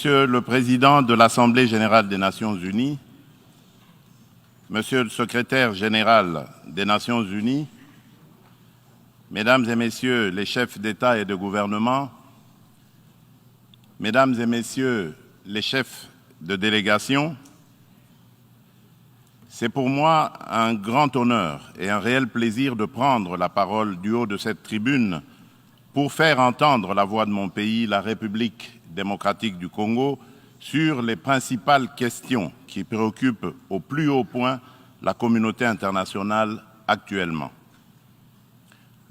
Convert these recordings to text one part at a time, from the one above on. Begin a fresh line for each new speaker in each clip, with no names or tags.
Monsieur le Président de l'Assemblée générale des Nations unies, Monsieur le Secrétaire général des Nations unies, Mesdames et Messieurs les chefs d'État et de gouvernement, Mesdames et Messieurs les chefs de délégation, c'est pour moi un grand honneur et un réel plaisir de prendre la parole du haut de cette tribune pour faire entendre la voix de mon pays, la République démocratique du Congo, sur les principales questions qui préoccupent au plus haut point la communauté internationale actuellement.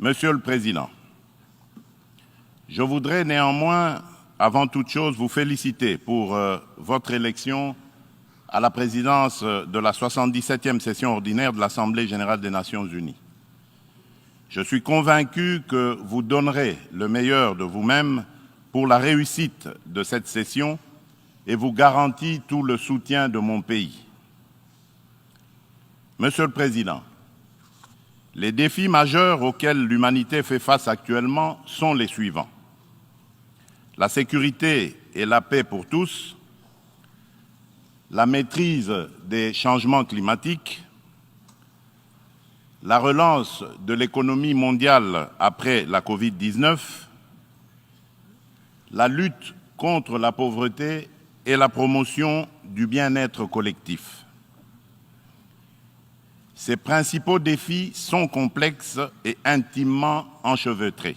Monsieur le Président, je voudrais néanmoins, avant toute chose, vous féliciter pour votre élection à la présidence de la 77e session ordinaire de l'Assemblée générale des Nations unies. Je suis convaincu que vous donnerez le meilleur de vous-même pour la réussite de cette session et vous garantis tout le soutien de mon pays. Monsieur le Président, les défis majeurs auxquels l'humanité fait face actuellement sont les suivants. La sécurité et la paix pour tous, la maîtrise des changements climatiques, la relance de l'économie mondiale après la Covid-19, la lutte contre la pauvreté et la promotion du bien-être collectif. Ces principaux défis sont complexes et intimement enchevêtrés.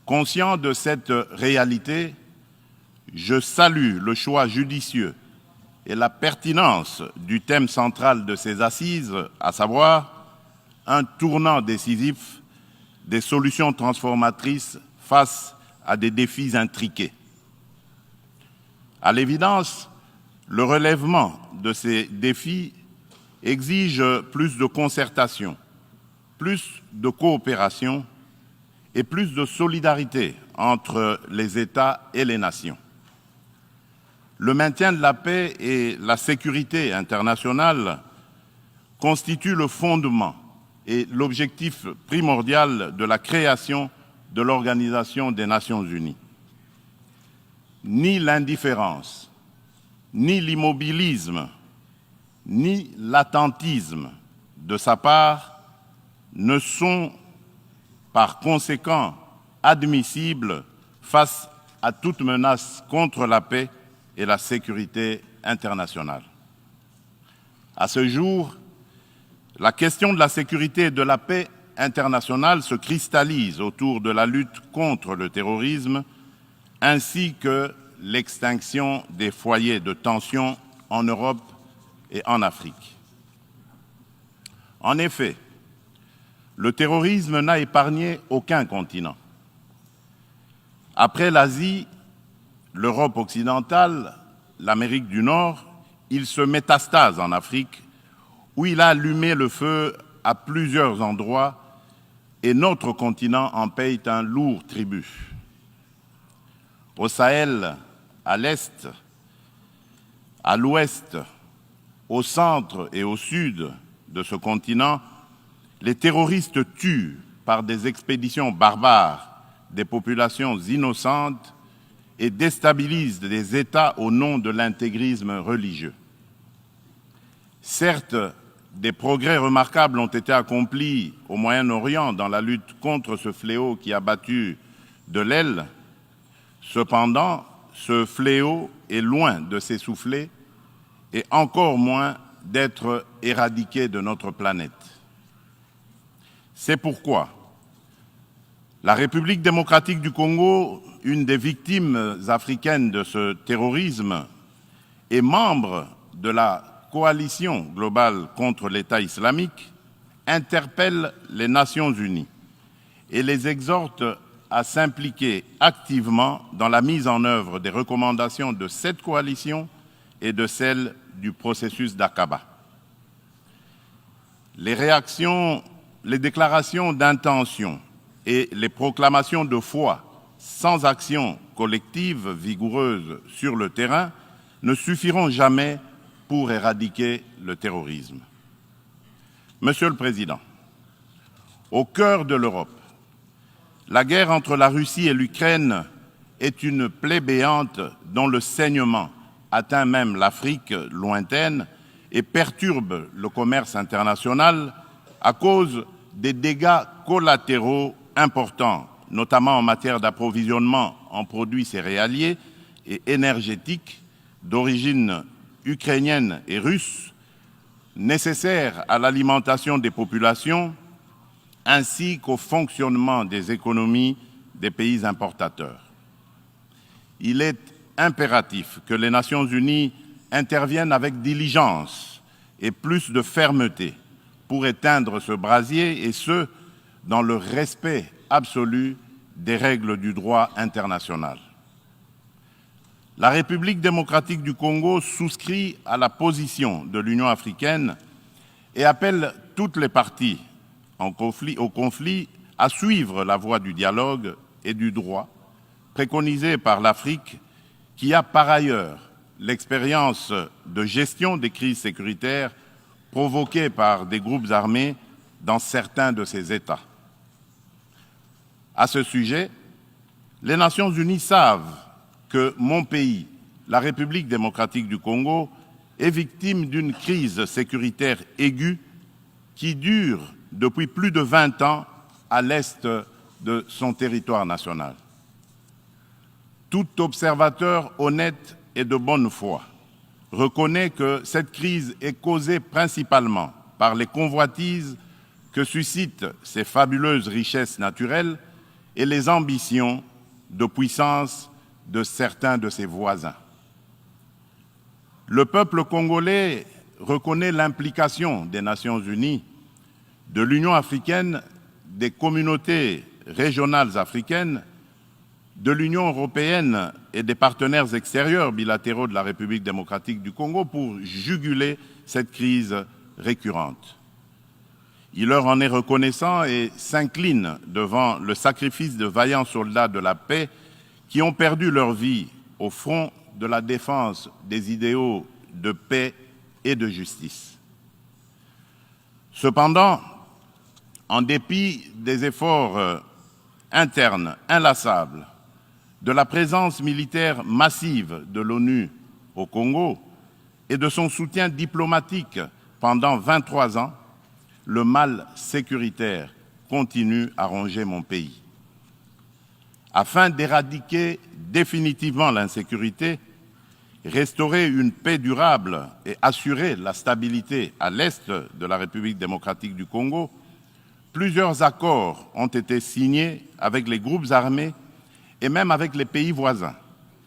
Conscient de cette réalité, je salue le choix judicieux et la pertinence du thème central de ces assises, à savoir un tournant décisif des solutions transformatrices face à des défis intriqués. À l'évidence, le relèvement de ces défis exige plus de concertation, plus de coopération et plus de solidarité entre les États et les nations. Le maintien de la paix et la sécurité internationale constituent le fondement et l'objectif primordial de la création de l'Organisation des Nations unies. Ni l'indifférence, ni l'immobilisme, ni l'attentisme de sa part ne sont par conséquent admissibles face à toute menace contre la paix et la sécurité internationale. À ce jour, la question de la sécurité et de la paix internationale se cristallise autour de la lutte contre le terrorisme ainsi que l'extinction des foyers de tension en Europe et en Afrique. En effet, le terrorisme n'a épargné aucun continent. Après l'Asie, l'Europe occidentale, l'Amérique du Nord, il se métastase en Afrique, où il a allumé le feu à plusieurs endroits et notre continent en paye un lourd tribut. Au Sahel, à l'Est, à l'Ouest, au centre et au sud de ce continent, les terroristes tuent par des expéditions barbares des populations innocentes et déstabilisent des États au nom de l'intégrisme religieux. Certes, des progrès remarquables ont été accomplis au Moyen-Orient dans la lutte contre ce fléau qui a battu de l'aile. Cependant, ce fléau est loin de s'essouffler et encore moins d'être éradiqué de notre planète. C'est pourquoi la République démocratique du Congo, une des victimes africaines de ce terrorisme, est membre de la coalition globale contre l'État islamique, interpelle les Nations unies et les exhorte à s'impliquer activement dans la mise en œuvre des recommandations de cette coalition et de celles du processus d'Aqaba. Les déclarations d'intention et les proclamations de foi sans action collective vigoureuse sur le terrain ne suffiront jamais pour éradiquer le terrorisme. Monsieur le Président, au cœur de l'Europe, la guerre entre la Russie et l'Ukraine est une plaie béante dont le saignement atteint même l'Afrique lointaine et perturbe le commerce international à cause des dégâts collatéraux importants, notamment en matière d'approvisionnement en produits céréaliers et énergétiques d'origine ukrainienne et russe, nécessaires à l'alimentation des populations ainsi qu'au fonctionnement des économies des pays importateurs. Il est impératif que les Nations unies interviennent avec diligence et plus de fermeté pour éteindre ce brasier, et ce, dans le respect absolu des règles du droit international. La République démocratique du Congo souscrit à la position de l'Union africaine et appelle toutes les parties au conflit à suivre la voie du dialogue et du droit préconisée par l'Afrique, qui a par ailleurs l'expérience de gestion des crises sécuritaires provoquées par des groupes armés dans certains de ces États. À ce sujet, les Nations unies savent que mon pays, la République démocratique du Congo, est victime d'une crise sécuritaire aiguë qui dure depuis plus de 20 ans à l'est de son territoire national. Tout observateur honnête et de bonne foi reconnaît que cette crise est causée principalement par les convoitises que suscitent ces fabuleuses richesses naturelles et les ambitions de puissance de certains de ses voisins. Le peuple congolais reconnaît l'implication des Nations unies, de l'Union africaine, des communautés régionales africaines, de l'Union européenne et des partenaires extérieurs bilatéraux de la République démocratique du Congo pour juguler cette crise récurrente. Il leur en est reconnaissant et s'incline devant le sacrifice de vaillants soldats de la paix qui ont perdu leur vie au front de la défense des idéaux de paix et de justice. Cependant, en dépit des efforts internes inlassables, de la présence militaire massive de l'ONU au Congo et de son soutien diplomatique pendant 23 ans, le mal sécuritaire continue à ronger mon pays. Afin d'éradiquer définitivement l'insécurité, restaurer une paix durable et assurer la stabilité à l'est de la République démocratique du Congo, plusieurs accords ont été signés avec les groupes armés et même avec les pays voisins,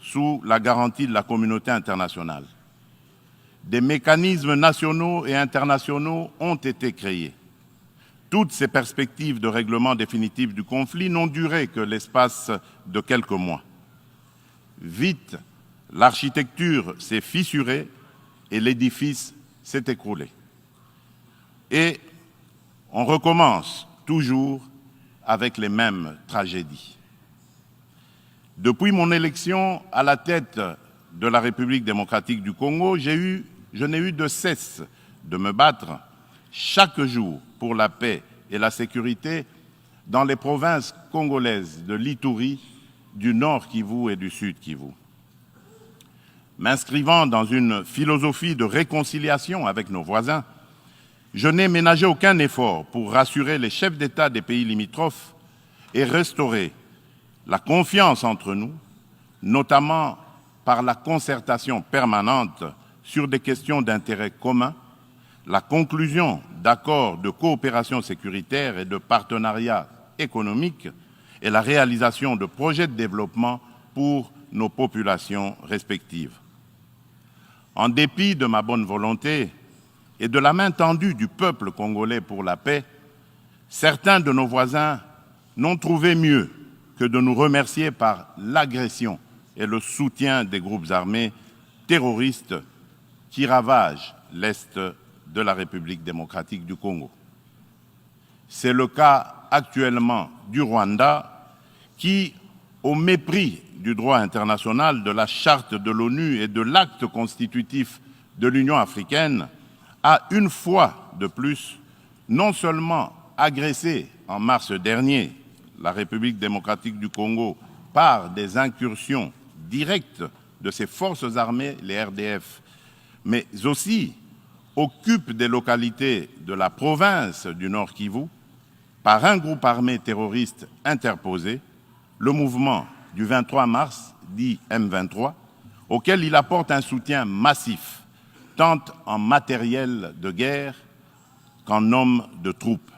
sous la garantie de la communauté internationale. Des mécanismes nationaux et internationaux ont été créés. Toutes ces perspectives de règlement définitif du conflit n'ont duré que l'espace de quelques mois. Vite, l'architecture s'est fissurée et l'édifice s'est écroulé. Et on recommence toujours avec les mêmes tragédies. Depuis mon élection à la tête de la République démocratique du Congo, je n'ai eu de cesse de me battre chaque jour pour la paix et la sécurité dans les provinces congolaises de l'Ituri, du Nord Kivu et du Sud Kivu. M'inscrivant dans une philosophie de réconciliation avec nos voisins, je n'ai ménagé aucun effort pour rassurer les chefs d'État des pays limitrophes et restaurer la confiance entre nous, notamment par la concertation permanente sur des questions d'intérêt commun, la conclusion d'accords de coopération sécuritaire et de partenariat économique et la réalisation de projets de développement pour nos populations respectives. En dépit de ma bonne volonté et de la main tendue du peuple congolais pour la paix, certains de nos voisins n'ont trouvé mieux que de nous remercier par l'agression et le soutien des groupes armés terroristes qui ravagent l'Est de la République démocratique du Congo. C'est le cas actuellement du Rwanda qui, au mépris du droit international, de la charte de l'ONU et de l'acte constitutif de l'Union africaine, a une fois de plus non seulement agressé en mars dernier la République démocratique du Congo par des incursions directes de ses forces armées, les RDF, mais aussi occupe des localités de la province du Nord Kivu par un groupe armé terroriste interposé, le mouvement du 23 mars, dit M23, auquel il apporte un soutien massif, tant en matériel de guerre qu'en hommes de troupes.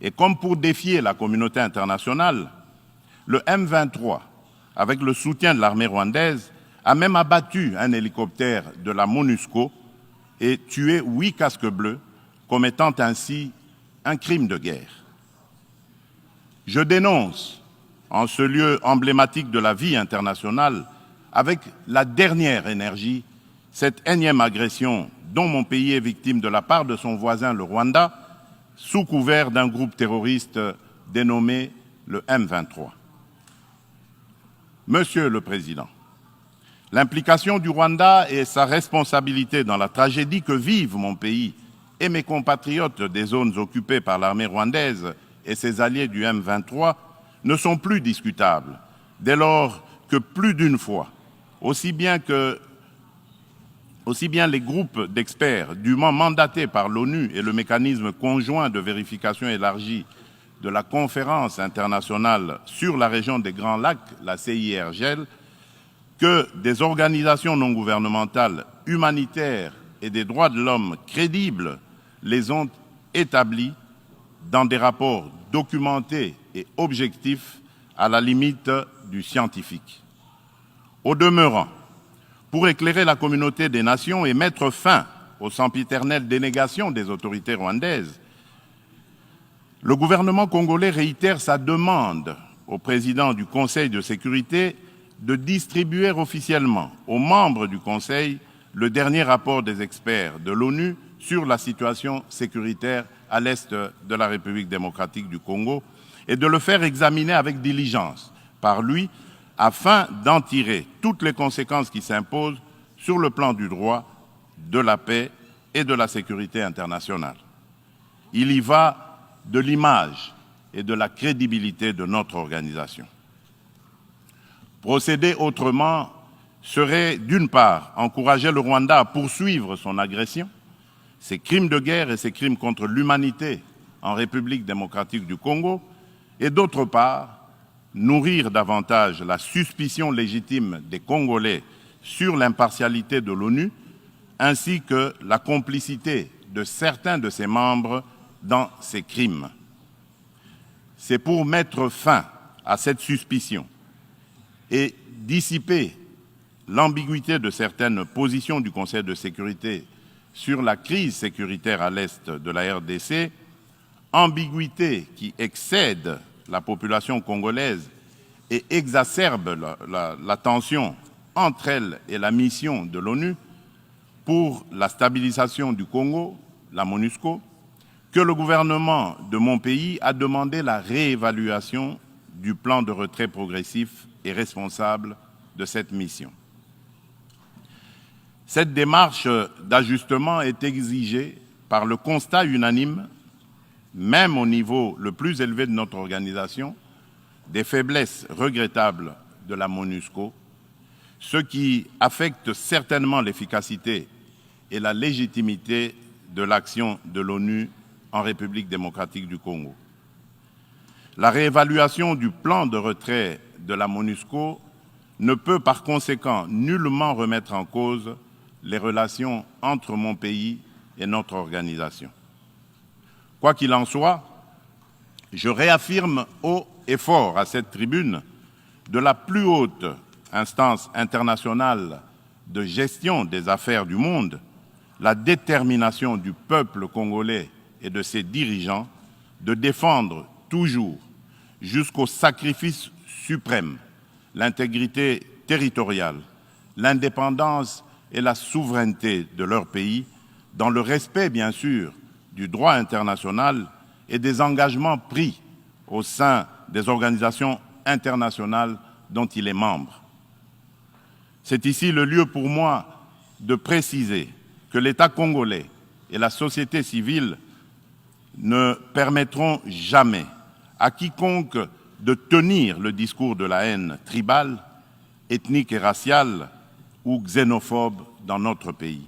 Et comme pour défier la communauté internationale, le M23, avec le soutien de l'armée rwandaise, a même abattu un hélicoptère de la MONUSCO et tué 8 casques bleus, commettant ainsi un crime de guerre. Je dénonce, en ce lieu emblématique de la vie internationale, avec la dernière énergie, cette énième agression dont mon pays est victime de la part de son voisin le Rwanda, sous couvert d'un groupe terroriste dénommé le M23. Monsieur le Président, l'implication du Rwanda et sa responsabilité dans la tragédie que vivent mon pays et mes compatriotes des zones occupées par l'armée rwandaise et ses alliés du M23 ne sont plus discutables, dès lors que plus d'une fois, aussi bien les groupes d'experts dûment mandatés par l'ONU et le mécanisme conjoint de vérification élargie de la conférence internationale sur la région des Grands Lacs, la CIRGL, que des organisations non gouvernementales, humanitaires et des droits de l'homme crédibles les ont établis dans des rapports documentés et objectifs à la limite du scientifique. Au demeurant, pour éclairer la communauté des nations et mettre fin aux sempiternelles dénégations des autorités rwandaises, le gouvernement congolais réitère sa demande au président du Conseil de sécurité de distribuer officiellement aux membres du Conseil le dernier rapport des experts de l'ONU sur la situation sécuritaire à l'est de la République démocratique du Congo et de le faire examiner avec diligence par lui afin d'en tirer toutes les conséquences qui s'imposent sur le plan du droit, de la paix et de la sécurité internationale. Il y va de l'image et de la crédibilité de notre organisation. Procéder autrement serait, d'une part, encourager le Rwanda à poursuivre son agression, ses crimes de guerre et ses crimes contre l'humanité en République démocratique du Congo, et d'autre part, nourrir davantage la suspicion légitime des Congolais sur l'impartialité de l'ONU, ainsi que la complicité de certains de ses membres dans ces crimes. C'est pour mettre fin à cette suspicion et dissiper l'ambiguïté de certaines positions du Conseil de sécurité sur la crise sécuritaire à l'est de la RDC, ambiguïté qui excède la population congolaise et exacerbe la tension entre elle et la mission de l'ONU pour la stabilisation du Congo, la MONUSCO, que le gouvernement de mon pays a demandé la réévaluation du plan de retrait progressif et responsable de cette mission. Cette démarche d'ajustement est exigée par le constat unanime, même au niveau le plus élevé de notre organisation, des faiblesses regrettables de la MONUSCO, ce qui affecte certainement l'efficacité et la légitimité de l'action de l'ONU en République démocratique du Congo. La réévaluation du plan de retrait de la MONUSCO ne peut par conséquent nullement remettre en cause les relations entre mon pays et notre organisation. Quoi qu'il en soit, je réaffirme haut et fort à cette tribune de la plus haute instance internationale de gestion des affaires du monde, la détermination du peuple congolais et de ses dirigeants de défendre toujours, jusqu'au sacrifice suprême, l'intégrité territoriale, l'indépendance et la souveraineté de leur pays, dans le respect, bien sûr, du droit international et des engagements pris au sein des organisations internationales dont il est membre. C'est ici le lieu pour moi de préciser que l'État congolais et la société civile ne permettront jamais à quiconque de tenir le discours de la haine tribale, ethnique et raciale ou xénophobe dans notre pays.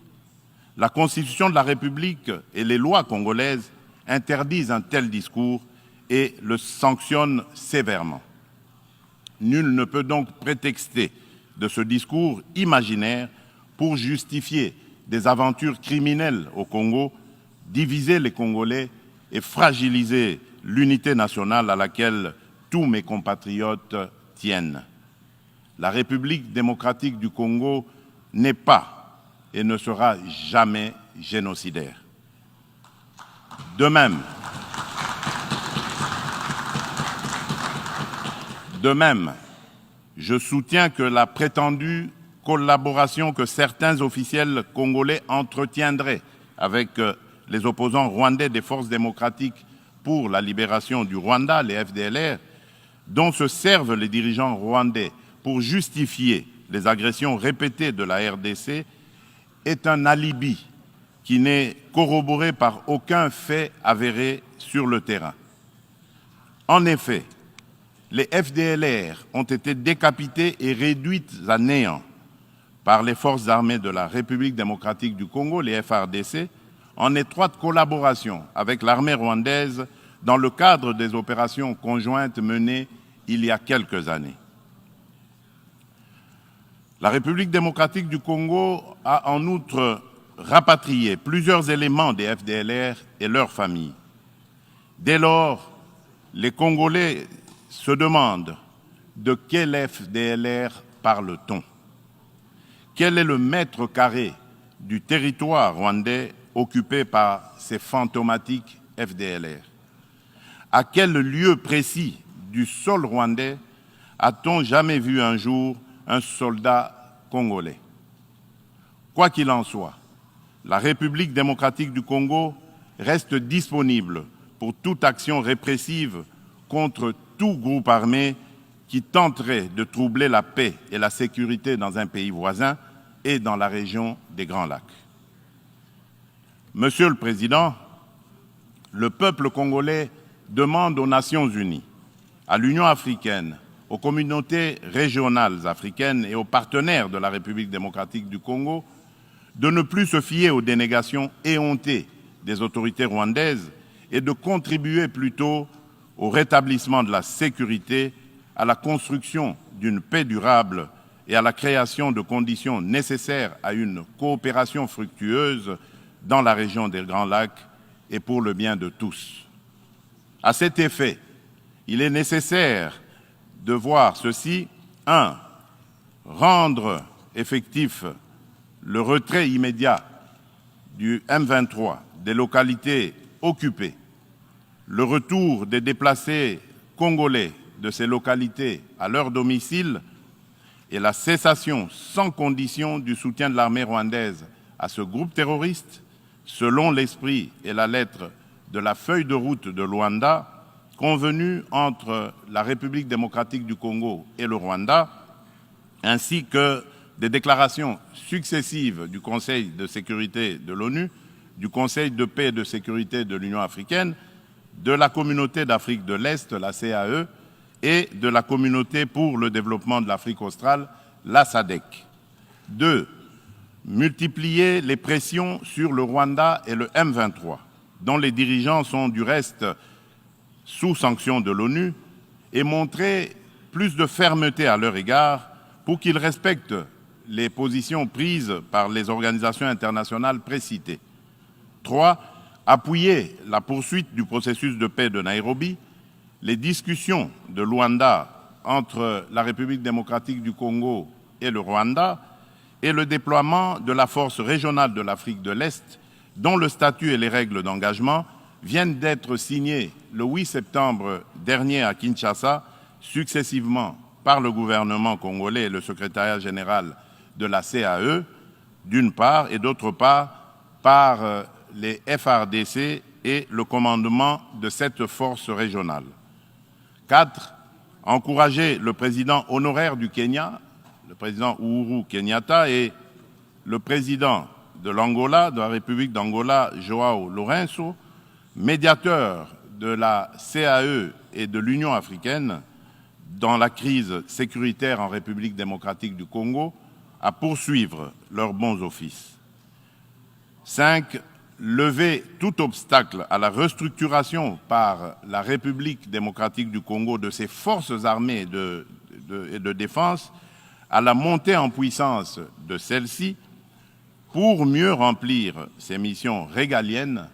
La Constitution de la République et les lois congolaises interdisent un tel discours et le sanctionnent sévèrement. Nul ne peut donc prétexter de ce discours imaginaire pour justifier des aventures criminelles au Congo, diviser les Congolais et fragiliser l'unité nationale à laquelle tous mes compatriotes tiennent. La République démocratique du Congo n'est pas et ne sera jamais génocidaire. De même, je soutiens que la prétendue collaboration que certains officiels congolais entretiendraient avec les opposants rwandais des forces démocratiques pour la libération du Rwanda, les FDLR, dont se servent les dirigeants rwandais pour justifier les agressions répétées de la RDC, est un alibi qui n'est corroboré par aucun fait avéré sur le terrain. En effet, les FDLR ont été décapités et réduites à néant par les forces armées de la République démocratique du Congo, les FARDC, en étroite collaboration avec l'armée rwandaise dans le cadre des opérations conjointes menées il y a quelques années. La République démocratique du Congo a en outre rapatrié plusieurs éléments des FDLR et leurs familles. Dès lors, les Congolais se demandent de quel FDLR parle-t-on? Quel est le mètre carré du territoire rwandais occupé par ces fantomatiques FDLR? À quel lieu précis du sol rwandais a-t-on jamais vu un jour un soldat congolais? Quoi qu'il en soit, la République démocratique du Congo reste disponible pour toute action répressive contre tout groupe armé qui tenterait de troubler la paix et la sécurité dans un pays voisin et dans la région des Grands Lacs. Monsieur le Président, le peuple congolais demande aux Nations Unies, à l'Union africaine, aux communautés régionales africaines et aux partenaires de la République démocratique du Congo de ne plus se fier aux dénégations éhontées des autorités rwandaises et de contribuer plutôt au rétablissement de la sécurité, à la construction d'une paix durable et à la création de conditions nécessaires à une coopération fructueuse dans la région des Grands Lacs et pour le bien de tous. À cet effet, il est nécessaire de voir ceci. 1. Rendre effectif le retrait immédiat du M23 des localités occupées, le retour des déplacés congolais de ces localités à leur domicile et la cessation sans condition du soutien de l'armée rwandaise à ce groupe terroriste, selon l'esprit et la lettre de la feuille de route de Luanda, convenue entre la République démocratique du Congo et le Rwanda, ainsi que des déclarations successives du Conseil de sécurité de l'ONU, du Conseil de paix et de sécurité de l'Union africaine, de la Communauté d'Afrique de l'Est, la CAE, et de la Communauté pour le développement de l'Afrique australe, la SADC. 2. Multiplier les pressions sur le Rwanda et le M23, dont les dirigeants sont du reste sous sanction de l'ONU, et montrer plus de fermeté à leur égard pour qu'ils respectent les positions prises par les organisations internationales précitées. 3. Appuyer la poursuite du processus de paix de Nairobi, les discussions de Luanda entre la République démocratique du Congo et le Rwanda et le déploiement de la force régionale de l'Afrique de l'Est, dont le statut et les règles d'engagement viennent d'être signés le 8 septembre dernier à Kinshasa, successivement par le gouvernement congolais et le secrétariat général de la CAE, d'une part, et d'autre part, par les FARDC et le commandement de cette force régionale. 4. Encourager le président honoraire du Kenya, le président Uhuru Kenyatta, et le président de l'Angola, de la République d'Angola, João Lourenço, médiateur de la CAE et de l'Union africaine, dans la crise sécuritaire en République démocratique du Congo à poursuivre leurs bons offices. 5. Lever tout obstacle à la restructuration par la République démocratique du Congo de ses forces armées et de défense, à la montée en puissance de celles-ci pour mieux remplir ses missions régaliennes,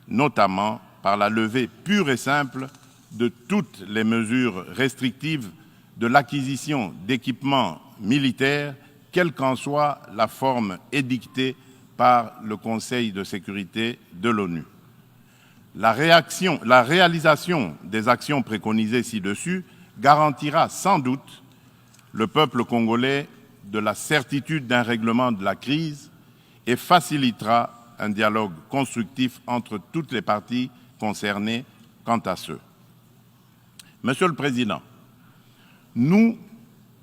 notamment par la levée pure et simple de toutes les mesures restrictives de l'acquisition d'équipements militaires, quelle qu'en soit la forme édictée par le Conseil de sécurité de l'ONU. La réalisation des actions préconisées ci-dessus garantira sans doute le peuple congolais de la certitude d'un règlement de la crise et facilitera un dialogue constructif entre toutes les parties concernées quant à ce. Monsieur le Président, nous,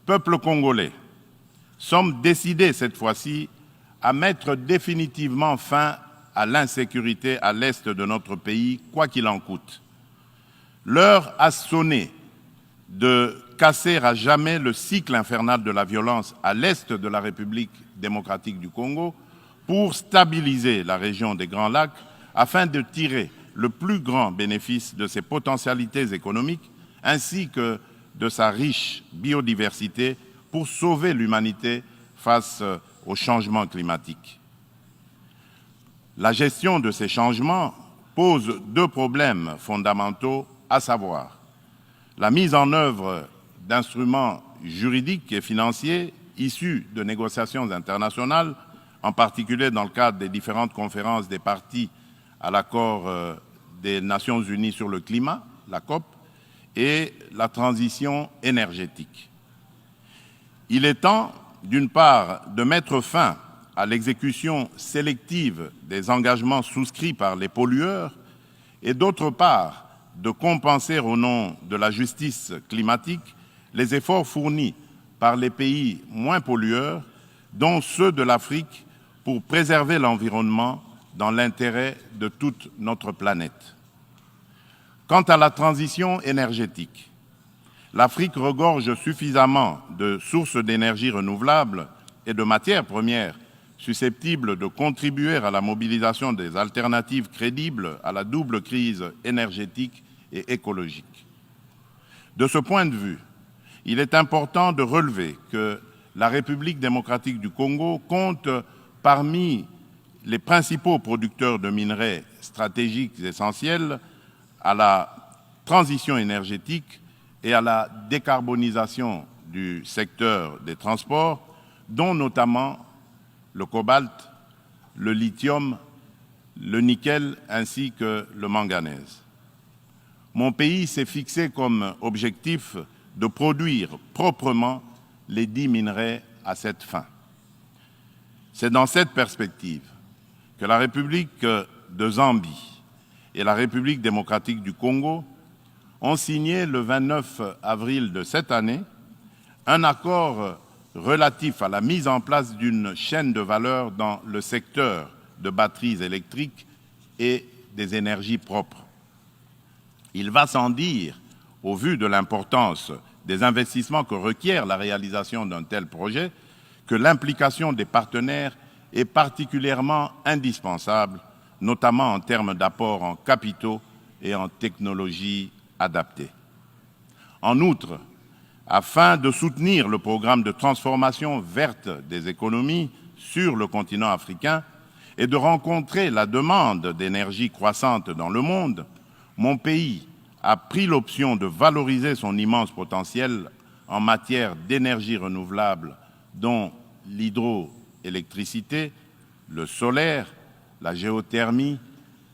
peuple congolais, sommes décidés cette fois-ci à mettre définitivement fin à l'insécurité à l'est de notre pays, quoi qu'il en coûte. L'heure a sonné de casser à jamais le cycle infernal de la violence à l'est de la République démocratique du Congo pour stabiliser la région des Grands Lacs afin de tirer le plus grand bénéfice de ses potentialités économiques ainsi que de sa riche biodiversité pour sauver l'humanité face au changement climatique. La gestion de ces changements pose deux problèmes fondamentaux, à savoir la mise en œuvre d'instruments juridiques et financiers issus de négociations internationales, en particulier dans le cadre des différentes conférences des parties à l'accord des Nations Unies sur le climat, la COP, et la transition énergétique. Il est temps, d'une part, de mettre fin à l'exécution sélective des engagements souscrits par les pollueurs et d'autre part, de compenser au nom de la justice climatique les efforts fournis par les pays moins pollueurs, dont ceux de l'Afrique, pour préserver l'environnement dans l'intérêt de toute notre planète. Quant à la transition énergétique, l'Afrique regorge suffisamment de sources d'énergie renouvelables et de matières premières susceptibles de contribuer à la mobilisation des alternatives crédibles à la double crise énergétique et écologique. De ce point de vue, il est important de relever que la République démocratique du Congo compte parmi les principaux producteurs de minerais stratégiques essentiels à la transition énergétique et à la décarbonisation du secteur des transports, dont notamment le cobalt, le lithium, le nickel ainsi que le manganèse. Mon pays s'est fixé comme objectif de produire proprement les 10 minerais à cette fin. C'est dans cette perspective que la République de Zambie et la République démocratique du Congo ont signé le 29 avril de cette année un accord relatif à la mise en place d'une chaîne de valeur dans le secteur de batteries électriques et des énergies propres. Il va sans dire, au vu de l'importance des investissements que requiert la réalisation d'un tel projet, que l'implication des partenaires est particulièrement indispensable, notamment en termes d'apport en capitaux et en technologies adaptées. En outre, afin de soutenir le programme de transformation verte des économies sur le continent africain et de rencontrer la demande d'énergie croissante dans le monde, mon pays a pris l'option de valoriser son immense potentiel en matière d'énergie renouvelable, dont l'hydroélectricité, le solaire, la géothermie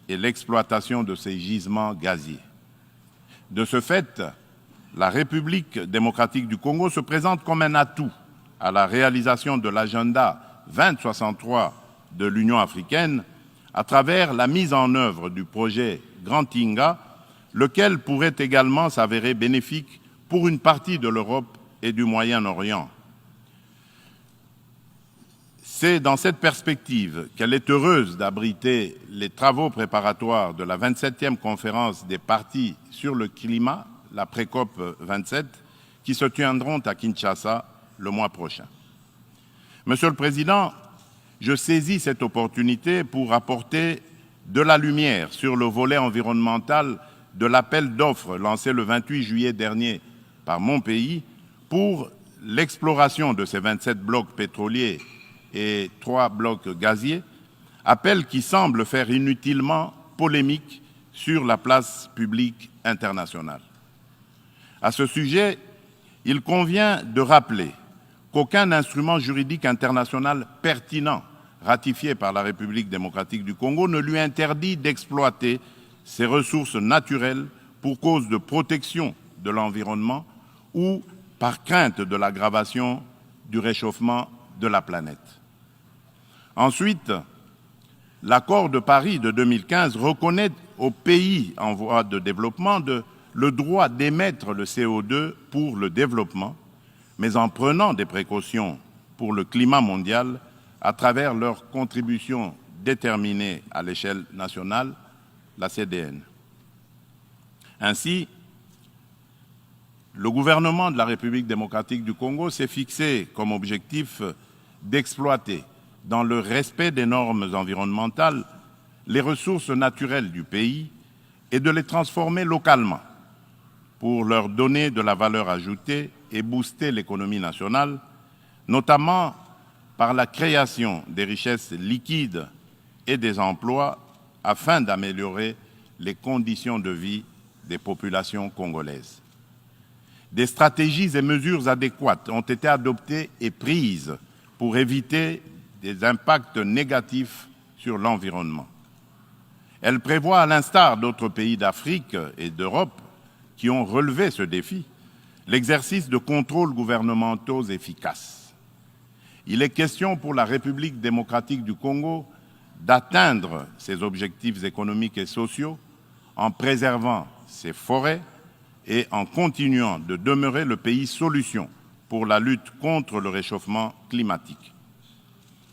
et l'exploitation de ces gisements gaziers. De ce fait, la République démocratique du Congo se présente comme un atout à la réalisation de l'agenda 2063 de l'Union africaine à travers la mise en œuvre du projet Grand Inga, lequel pourrait également s'avérer bénéfique pour une partie de l'Europe et du Moyen-Orient. C'est dans cette perspective qu'elle est heureuse d'abriter les travaux préparatoires de la 27e conférence des parties sur le climat, la pré-COP 27, qui se tiendront à Kinshasa le mois prochain. Monsieur le Président, je saisis cette opportunité pour apporter de la lumière sur le volet environnemental de l'appel d'offres lancé le 28 juillet dernier par mon pays pour l'exploration de ces 27 blocs pétroliers et 3 blocs gaziers, appel qui semble faire inutilement polémique sur la place publique internationale. À ce sujet, il convient de rappeler qu'aucun instrument juridique international pertinent ratifié par la République démocratique du Congo ne lui interdit d'exploiter ses ressources naturelles pour cause de protection de l'environnement ou par crainte de l'aggravation du réchauffement de la planète. Ensuite, l'accord de Paris de 2015 reconnaît aux pays en voie de développement le droit d'émettre le CO2 pour le développement, mais en prenant des précautions pour le climat mondial à travers leur contribution déterminée à l'échelle nationale, la CDN. Ainsi, le gouvernement de la République démocratique du Congo s'est fixé comme objectif d'exploiter, dans le respect des normes environnementales, les ressources naturelles du pays et de les transformer localement pour leur donner de la valeur ajoutée et booster l'économie nationale, notamment par la création des richesses liquides et des emplois afin d'améliorer les conditions de vie des populations congolaises. Des stratégies et mesures adéquates ont été adoptées et prises pour éviter des impacts négatifs sur l'environnement. Elles prévoient, à l'instar d'autres pays d'Afrique et d'Europe qui ont relevé ce défi, l'exercice de contrôles gouvernementaux efficaces. Il est question pour la République démocratique du Congo d'atteindre ses objectifs économiques et sociaux en préservant ses forêts et en continuant de demeurer le pays solution pour la lutte contre le réchauffement climatique.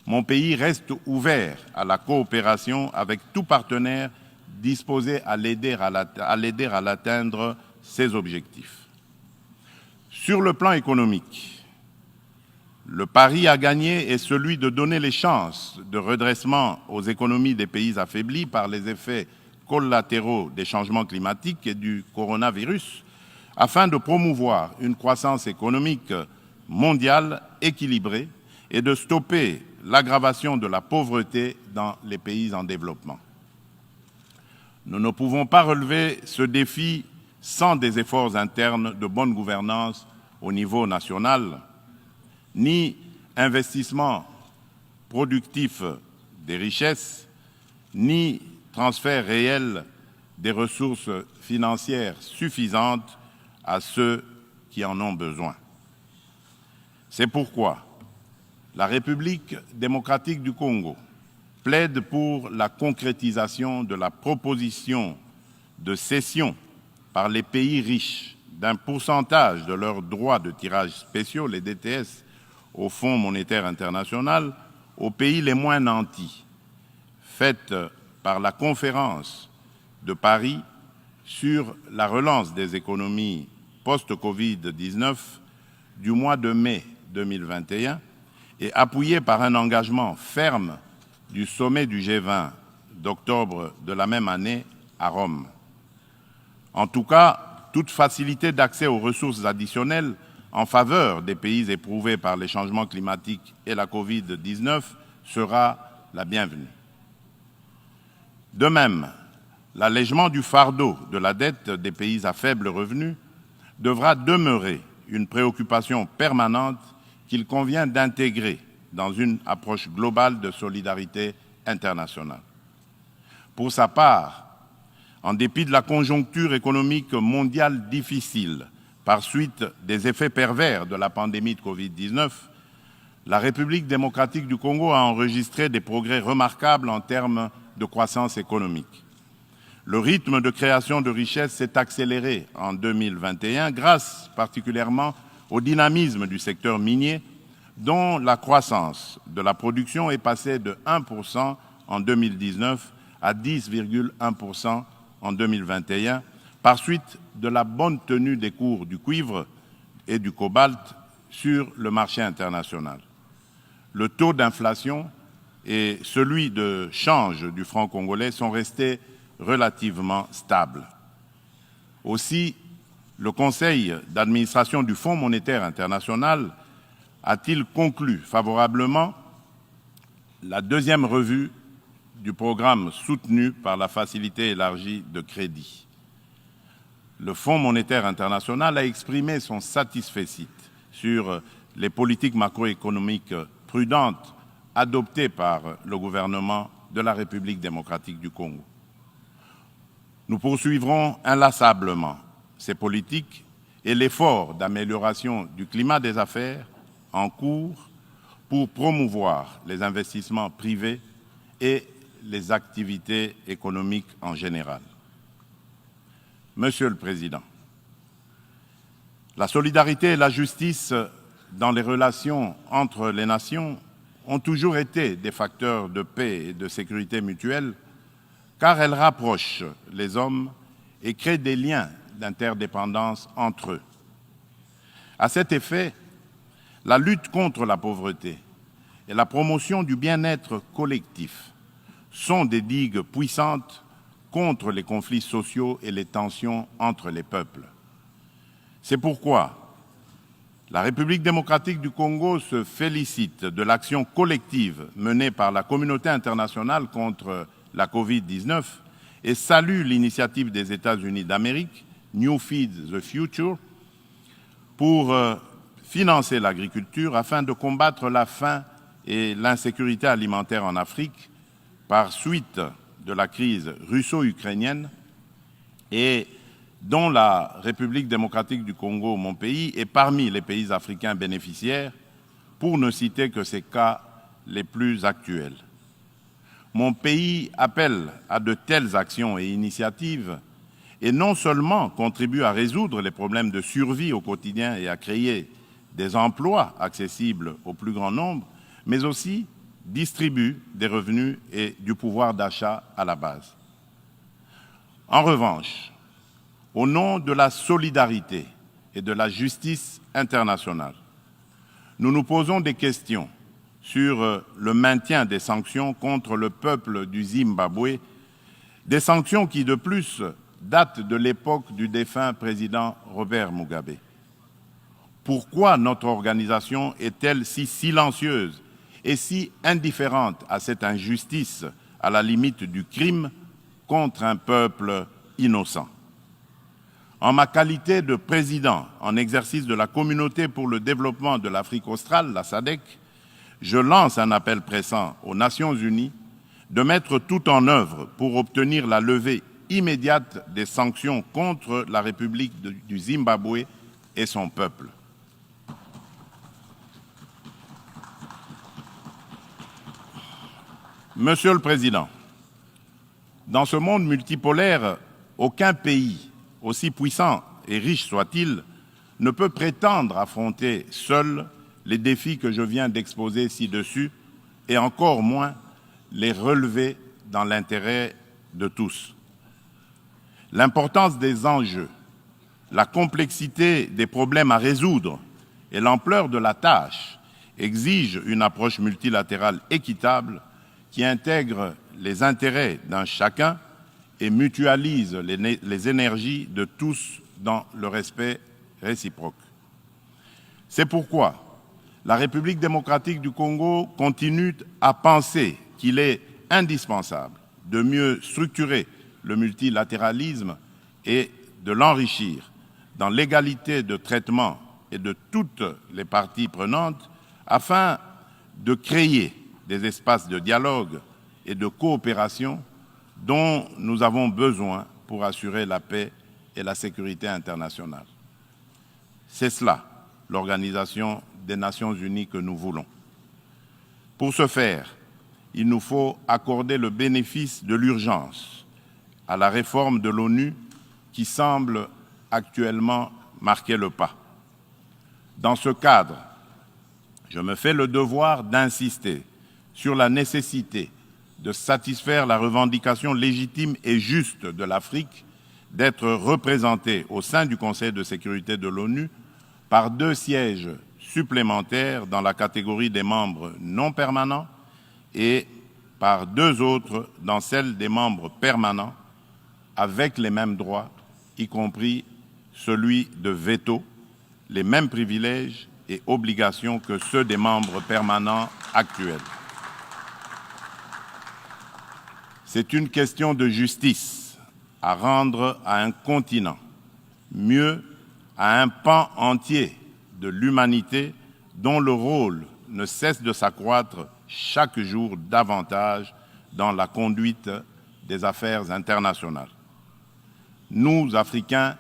Mon pays reste ouvert à la coopération avec tout partenaire disposé à l'aider à l'atteindre ses objectifs. Sur le plan économique, le pari à gagner est celui de donner les chances de redressement aux économies des pays affaiblis par les effets collatéraux des changements climatiques et du coronavirus, afin de promouvoir une croissance économique mondiale équilibrée et de stopper l'aggravation de la pauvreté dans les pays en développement. Nous ne pouvons pas relever ce défi sans des efforts internes de bonne gouvernance au niveau national, ni investissement productif des richesses, ni transfert réel des ressources financières suffisantes à ceux qui en ont besoin. C'est pourquoi la République démocratique du Congo plaide pour la concrétisation de la proposition de cession par les pays riches d'un pourcentage de leurs droits de tirage spéciaux, les DTS, au Fonds monétaire international, aux pays les moins nantis, faite par la conférence de Paris sur la relance des économies post-Covid-19 du mois de mai 2021 et appuyée par un engagement ferme du sommet du G20 d'octobre de la même année à Rome. En tout cas, toute facilité d'accès aux ressources additionnelles en faveur des pays éprouvés par les changements climatiques et la Covid-19 sera la bienvenue. De même, l'allègement du fardeau de la dette des pays à faible revenu devra demeurer une préoccupation permanente qu'il convient d'intégrer dans une approche globale de solidarité internationale. Pour sa part, en dépit de la conjoncture économique mondiale difficile par suite des effets pervers de la pandémie de Covid-19, la République démocratique du Congo a enregistré des progrès remarquables en termes de croissance économique. Le rythme de création de richesses s'est accéléré en 2021 grâce particulièrement au dynamisme du secteur minier dont la croissance de la production est passée de 1% en 2019 à 10,1% en 2021 par suite de la bonne tenue des cours du cuivre et du cobalt sur le marché international. Le taux d'inflation et celui de change du franc congolais sont restés relativement stables. Aussi, le Conseil d'administration du Fonds monétaire international a-t-il conclu favorablement la deuxième revue du programme soutenu par la Facilité élargie de crédit. Le Fonds monétaire international a exprimé son satisfecit sur les politiques macroéconomiques prudentes adoptées par le gouvernement de la République démocratique du Congo. Nous poursuivrons inlassablement ces politiques et l'effort d'amélioration du climat des affaires en cours pour promouvoir les investissements privés et les activités économiques en général. Monsieur le Président, la solidarité et la justice dans les relations entre les nations ont toujours été des facteurs de paix et de sécurité mutuelle, car elles rapprochent les hommes et créent des liens d'interdépendance entre eux. À cet effet, la lutte contre la pauvreté et la promotion du bien-être collectif sont des digues puissantes contre les conflits sociaux et les tensions entre les peuples. C'est pourquoi la République démocratique du Congo se félicite de l'action collective menée par la communauté internationale contre la Covid-19 et salue l'initiative des États-Unis d'Amérique, New Feed the Future, pour financer l'agriculture afin de combattre la faim et l'insécurité alimentaire en Afrique par suite de la crise russo-ukrainienne et dont la République démocratique du Congo, mon pays, est parmi les pays africains bénéficiaires, pour ne citer que ces cas les plus actuels. Mon pays appelle à de telles actions et initiatives et non seulement contribue à résoudre les problèmes de survie au quotidien et à créer des emplois accessibles au plus grand nombre, mais aussi distribue des revenus et du pouvoir d'achat à la base. En revanche, au nom de la solidarité et de la justice internationale, nous nous posons des questions sur le maintien des sanctions contre le peuple du Zimbabwe, des sanctions qui, de plus, datent de l'époque du défunt président Robert Mugabe. Pourquoi notre organisation est-elle si silencieuse et si indifférente à cette injustice, à la limite du crime, contre un peuple innocent? En ma qualité de président en exercice de la Communauté pour le développement de l'Afrique australe, la SADC, je lance un appel pressant aux Nations unies de mettre tout en œuvre pour obtenir la levée immédiate des sanctions contre la République du Zimbabwe et son peuple. Monsieur le Président, dans ce monde multipolaire, aucun pays, aussi puissant et riche soit-il, ne peut prétendre affronter seul les défis que je viens d'exposer ci-dessus, et encore moins les relever dans l'intérêt de tous. L'importance des enjeux, la complexité des problèmes à résoudre et l'ampleur de la tâche exigent une approche multilatérale équitable qui intègre les intérêts d'un chacun et mutualise les énergies de tous dans le respect réciproque. C'est pourquoi la République démocratique du Congo continue à penser qu'il est indispensable de mieux structurer le multilatéralisme et de l'enrichir dans l'égalité de traitement et de toutes les parties prenantes afin de créer des espaces de dialogue et de coopération dont nous avons besoin pour assurer la paix et la sécurité internationale. C'est cela, l'Organisation des Nations Unies que nous voulons. Pour ce faire, il nous faut accorder le bénéfice de l'urgence à la réforme de l'ONU qui semble actuellement marquer le pas. Dans ce cadre, je me fais le devoir d'insister sur la nécessité de satisfaire la revendication légitime et juste de l'Afrique d'être représentée au sein du Conseil de sécurité de l'ONU par 2 sièges supplémentaires dans la catégorie des membres non permanents et par 2 autres dans celle des membres permanents, avec les mêmes droits, y compris celui de veto, les mêmes privilèges et obligations que ceux des membres permanents actuels. C'est une question de justice à rendre à un continent, mieux à un pan entier de l'humanité dont le rôle ne cesse de s'accroître chaque jour davantage dans la conduite des affaires internationales. Nous, Africains,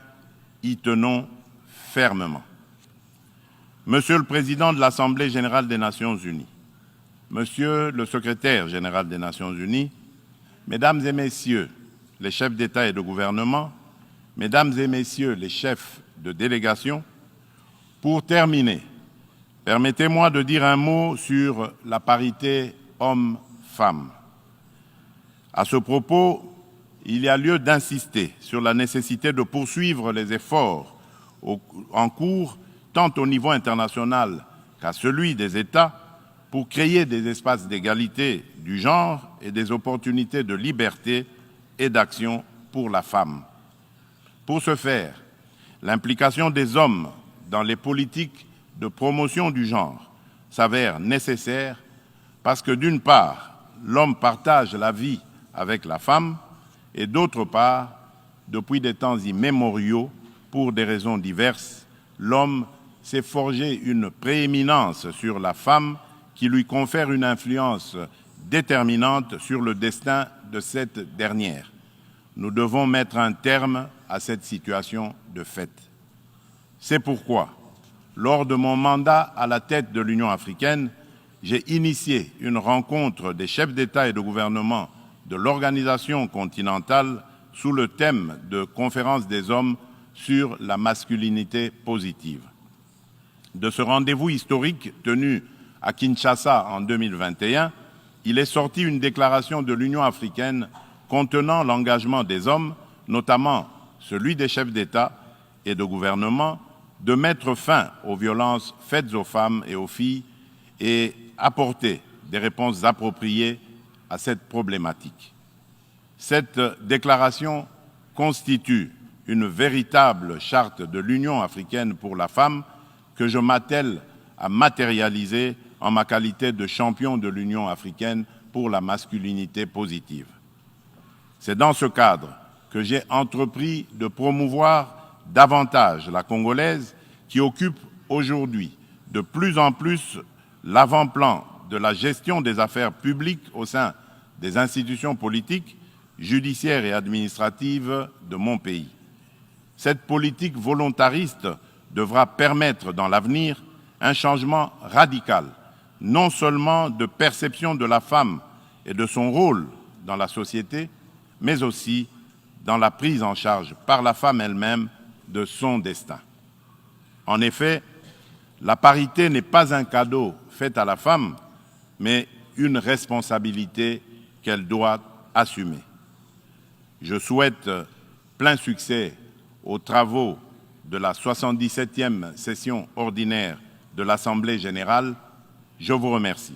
y tenons fermement. Monsieur le Président de l'Assemblée générale des Nations unies, Monsieur le Secrétaire général des Nations unies, Mesdames et Messieurs les chefs d'État et de gouvernement, Mesdames et Messieurs les chefs de délégation, pour terminer, permettez-moi de dire un mot sur la parité homme-femme. À ce propos, il y a lieu d'insister sur la nécessité de poursuivre les efforts en cours, tant au niveau international qu'à celui des États, pour créer des espaces d'égalité du genre et des opportunités de liberté et d'action pour la femme. Pour ce faire, l'implication des hommes dans les politiques de promotion du genre s'avère nécessaire parce que, d'une part, l'homme partage la vie avec la femme et, d'autre part, depuis des temps immémoriaux, pour des raisons diverses, l'homme s'est forgé une prééminence sur la femme qui lui confère une influence déterminante sur le destin de cette dernière. Nous devons mettre un terme à cette situation de fait. C'est pourquoi, lors de mon mandat à la tête de l'Union africaine, j'ai initié une rencontre des chefs d'État et de gouvernement de l'organisation continentale sous le thème de Conférence des hommes sur la masculinité positive. De ce rendez-vous historique tenu à Kinshasa en 2021, il est sorti une déclaration de l'Union africaine contenant l'engagement des hommes, notamment celui des chefs d'État et de gouvernement, de mettre fin aux violences faites aux femmes et aux filles et apporter des réponses appropriées à cette problématique. Cette déclaration constitue une véritable charte de l'Union africaine pour la femme que je m'attelle à matérialiser en ma qualité de champion de l'Union africaine pour la masculinité positive. C'est dans ce cadre que j'ai entrepris de promouvoir davantage la Congolaise qui occupe aujourd'hui de plus en plus l'avant-plan de la gestion des affaires publiques au sein des institutions politiques, judiciaires et administratives de mon pays. Cette politique volontariste devra permettre dans l'avenir un changement radical, non seulement de perception de la femme et de son rôle dans la société, mais aussi dans la prise en charge par la femme elle-même de son destin. En effet, la parité n'est pas un cadeau fait à la femme, mais une responsabilité qu'elle doit assumer. Je souhaite plein succès aux travaux de la 77e session ordinaire de l'Assemblée générale. Je vous remercie.